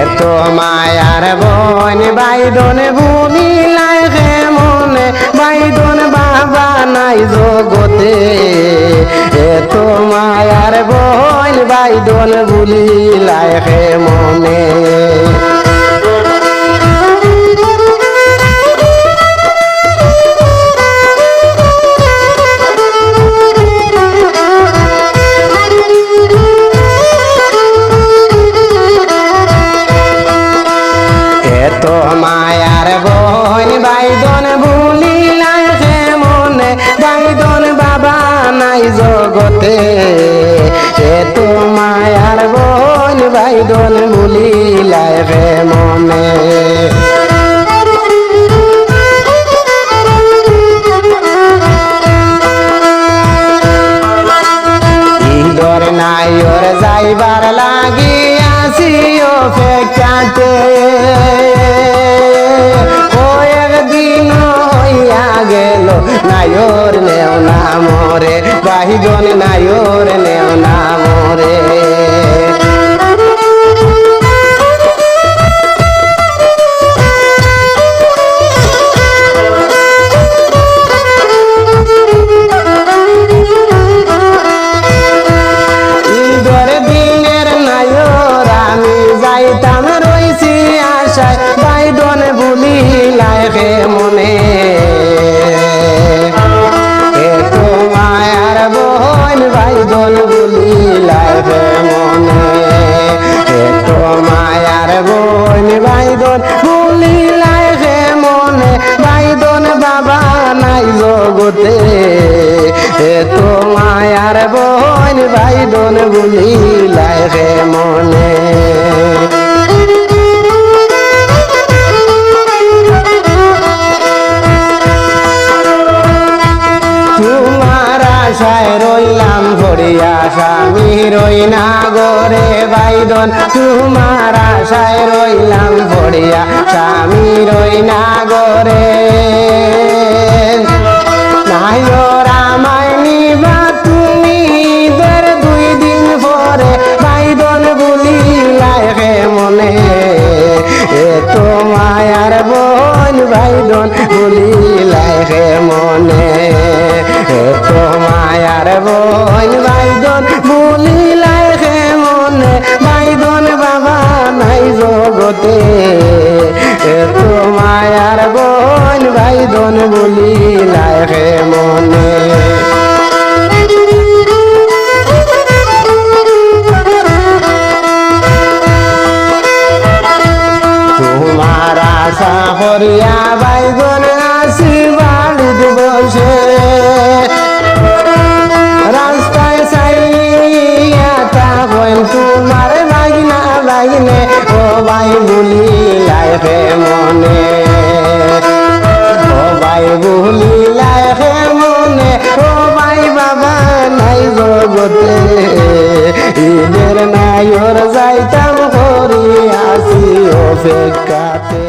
এত মায়ার বোন বাইদন ভুলিলাই হে মনে বাইদন বাবা নাই জগতে এত মায়ার বোন বাইদন ভুলিলাই হে মনে এত মায়ার বোন বাইদন ভুলিলাই হে মনে বাইদন বাবা নাই জগতে এত মায়ার বোন বাইদন ভুলিলাই হে মনে ঈদর নাইর যাইবার লাগি আসি অপেক্ষাতে গেল নায়র নেও না মরে বাইদন নায়র নেও না মরে ঈদের দিনের নায়র আমি যাইতাম রইছি আশায় বাইদন ভুলিলাই হে মনে বাইদন ভুলিলাই হে মনে এত মায়ার বোন বাইদন ভুলিলাই হে মনে বাইদন বাবা নাই জগতে এত মায়ার বোন বাইদন ভুলিলাই হে মনে আশায় রইলাম ভরিয়া স্বামী রই না গরে বাইদন তোমার আশায় রইলাম ভরিয়া স্বামী রই না গরে নায়র আমায় নিবা তুমি ঈদের 2 দিন পরে বাইদন ভুলিলাই হে মনে এত মায়ার বোন বাইদন ভুলিলাই হে মনে এত মায়ার বোন বাইদন ভুলিলাই হে মনে বাইদন বাবা নাই জগতে এত মায়ার বোন বাইদন ভুলিলাই হে মনে তোমার আশা করিয়া বাইদন আসি বাড়িত বসে রাস্তায় চাইয়া থাকেন তোমার লাগিনা লাগিনে ও ভাই ভুলিলাই হে মনে ও ভাই ভুলিলাই হে মনে ও ভাই বাবা নাই জগতে ঈদের নায়র যাইতাম করি আসি অপেক্ষাতে।